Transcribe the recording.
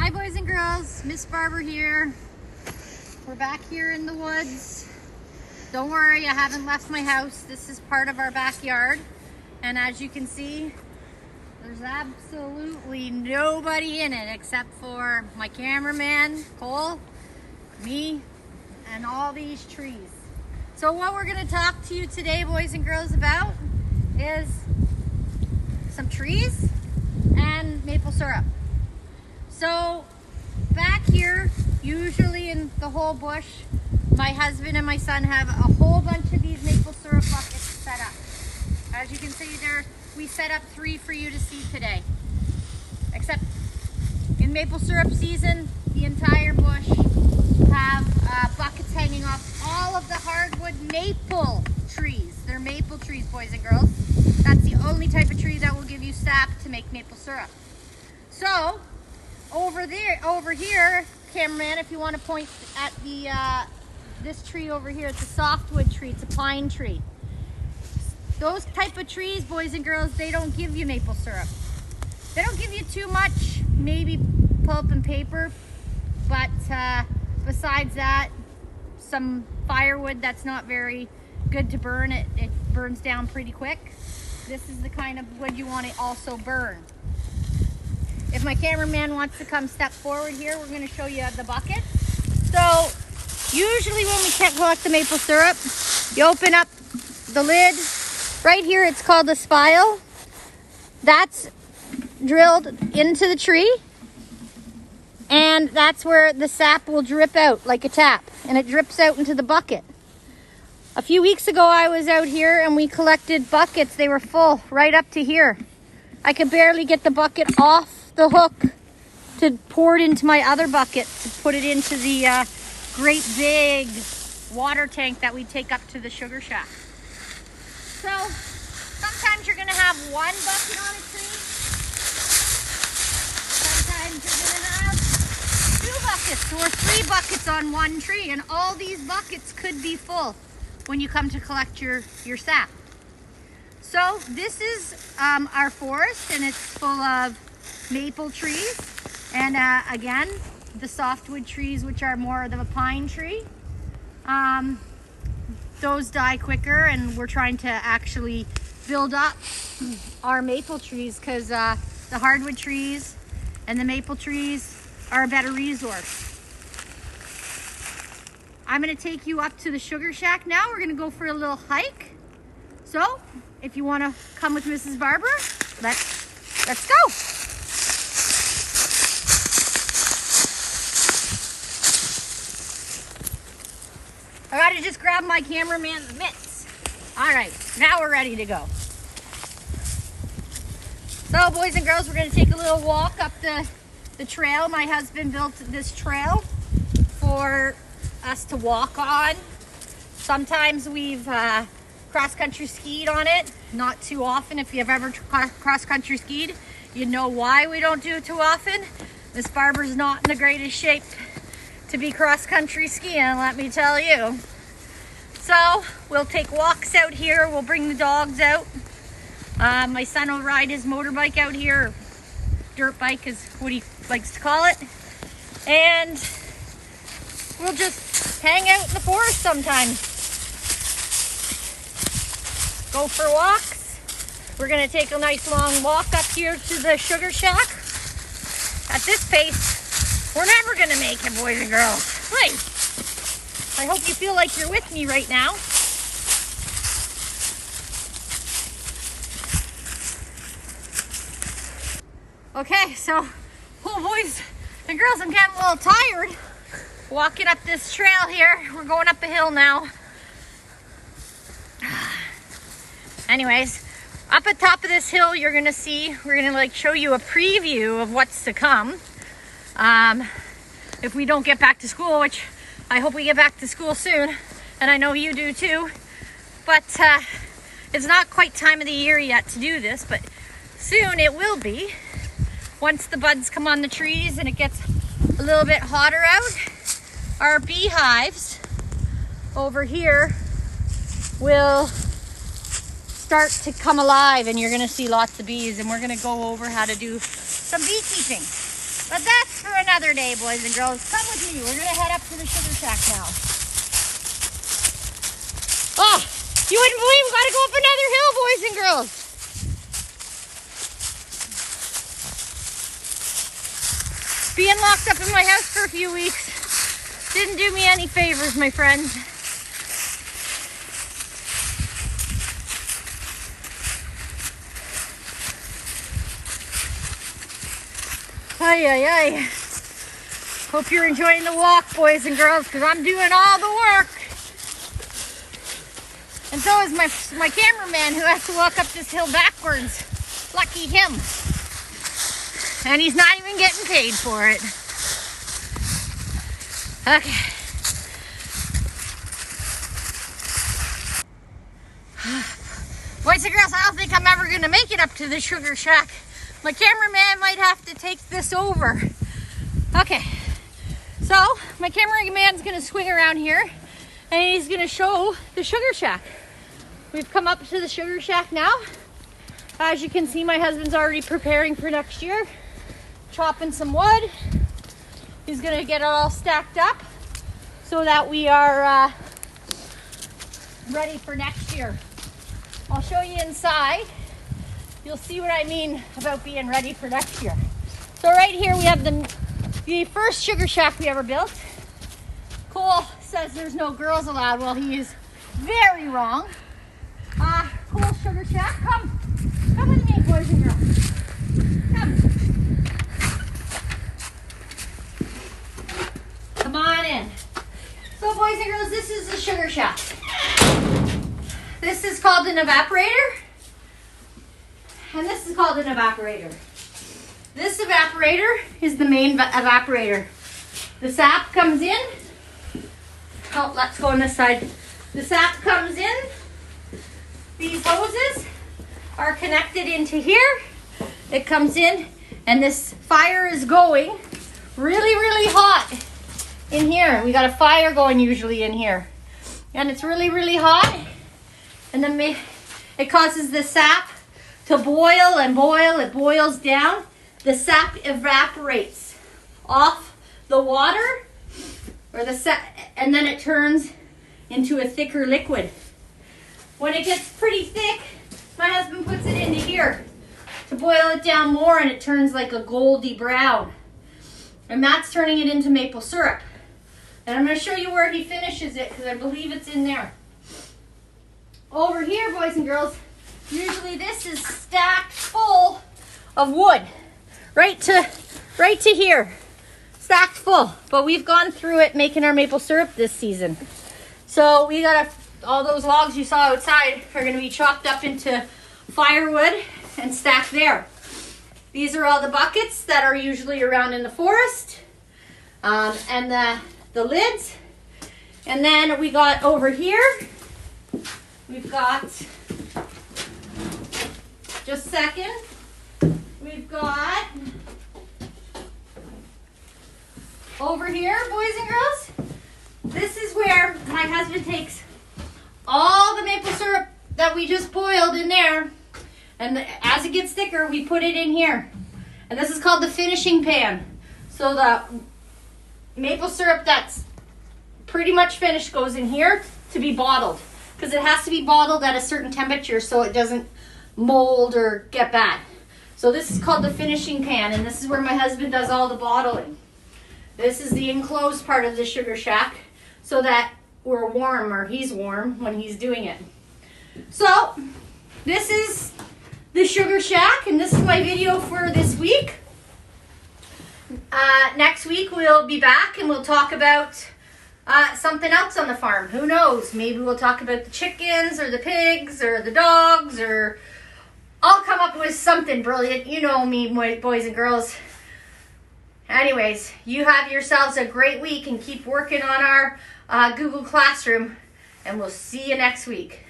Hi boys and girls, Miss Barber here. We're back here in the woods. Don't worry, I haven't left my house. This is part of our backyard. And as you can see, there's absolutely nobody in it except for my cameraman, Cole, me, and all these trees. So what we're gonna talk to you today, boys and girls, about is some trees and maple syrup. So back here, usually in the whole bush, my husband and my son have a whole bunch of these maple syrup buckets set up. As you can see there, we set up 3 for you to see today. Except in maple syrup season, the entire bush have buckets hanging off all of the hardwood maple trees. They're maple trees, boys and girls. That's the only type of tree that will give you sap to make maple syrup. So over here, cameraman, if you want to point at the this tree over here, it's a softwood tree, it's a pine tree. Those type of trees, boys and girls, they don't give you maple syrup. They don't give you too much, maybe pulp and paper, but besides that, some firewood that's not very good to burn. It burns down pretty quick. This is the kind of wood you want to also burn. If my cameraman wants to come step forward here, we're going to show you the bucket. So usually when we can't collect the maple syrup, you open up the lid. Right here it's called a spile. That's drilled into the tree, and that's where the sap will drip out like a tap, and it drips out into the bucket. A few weeks ago I was out here and we collected buckets. They were full right up to here. I could barely get the bucket off the hook to pour it into my other bucket to put it into the great big water tank that we take up to the sugar shack. So sometimes you're going to have 1 bucket on a tree. Sometimes you're going to have 2 buckets or 3 buckets on one tree, and all these buckets could be full when you come to collect your sap. So this is our forest, and it's full of maple trees, and again, the softwood trees, which are more of a pine tree. Those die quicker, and we're trying to actually build up our maple trees because the hardwood trees and the maple trees are a better resource. I'm going to take you up to the sugar shack now. We're going to go for a little hike. So if you want to come with Mrs. Barber, let's go. I gotta just grab my cameraman's mitts. All right, now we're ready to go. So boys and girls, we're gonna take a little walk up the trail. My husband built this trail for us to walk on. Sometimes we've cross-country skied on it, not too often. If you've ever cross-country skied, you know why we don't do it too often. Miss Barber's not in the greatest shape to be cross-country skiing, let me tell you. So we'll take walks out here. We'll bring the dogs out. My son will ride his motorbike out here. Dirt bike is what he likes to call it. And we'll just hang out in the forest sometimes. Go for walks. We're gonna take a nice long walk up here to the sugar shack. At this pace, we're never gonna make it, boys and girls. Wait, I hope you feel like you're with me right now. Okay, so, oh boys and girls, I'm getting a little tired walking up this trail here. We're going up a hill now. Anyways, up at top of this hill, you're gonna see, we're gonna show you a preview of what's to come. If we don't get back to school, which I hope we get back to school soon, and I know you do too, but it's not quite time of the year yet to do this, but soon it will be. Once the buds come on the trees and it gets a little bit hotter out, our beehives over here will start to come alive, and you're going to see lots of bees, and we're going to go over how to do some beekeeping. But that's for another another day, boys and girls. Come with me. We're going to head up to the sugar shack now. Oh, you wouldn't believe we got to go up another hill, boys and girls. Being locked up in my house for a few weeks didn't do me any favors, my friends. Ay, ay, ay. Hope you're enjoying the walk, boys and girls, because I'm doing all the work. And so is my cameraman, who has to walk up this hill backwards. Lucky him. And he's not even getting paid for it. Okay. Boys and girls, I don't think I'm ever going to make it up to the sugar shack. My cameraman might have to take this over. Okay, so my cameraman's gonna swing around here and he's gonna show the sugar shack. We've come up to the sugar shack now. As you can see, my husband's already preparing for next year, chopping some wood. He's gonna get it all stacked up so that we are ready for next year. I'll show you inside. You'll see what I mean about being ready for next year. So right here we have the first sugar shack we ever built. Cole says there's no girls allowed. Well, he is very wrong. Cool sugar shack. Come with me, boys and girls. Come on in. So boys and girls, this is the sugar shack. This is called an evaporator. And this is called an evaporator. This evaporator is the main evaporator. The sap comes in. Oh, let's go on this side. The sap comes in. These hoses are connected into here. It comes in, and this fire is going really, really hot in here. We got a fire going usually in here. And it's really, really hot. And then it causes the sap to boil and boil. It boils down. The sap evaporates off the water, or the sap, and then it turns into a thicker liquid. When it gets pretty thick, my husband puts it into here to boil it down more, and it turns like a goldy brown. And that's turning it into maple syrup. And I'm going to show you where he finishes it, because I believe it's in there. Over here, boys and girls, usually this is stacked full of wood, right to here, stacked full. But we've gone through it making our maple syrup this season. So we got all those logs you saw outside are going to be chopped up into firewood and stacked there. These are all the buckets that are usually around in the forest, and the lids. And then we got over here, we've got, just a second, we've got over here, boys and girls, this is where my husband takes all the maple syrup that we just boiled in there, and as it gets thicker, we put it in here. And this is called the finishing pan. So the maple syrup that's pretty much finished goes in here to be bottled, because it has to be bottled at a certain temperature so it doesn't mold or get bad. So this is called the finishing pan, and this is where my husband does all the bottling. This is the enclosed part of the sugar shack, so that we're warm, or he's warm when he's doing it. So this is the sugar shack, and this is my video for this week. Next week we'll be back and we'll talk about something else on the farm. Who knows? Maybe we'll talk about the chickens or the pigs or the dogs, or I'll come up with something brilliant. You know me, boys and girls. Anyways, you have yourselves a great week and keep working on our Google Classroom, and we'll see you next week.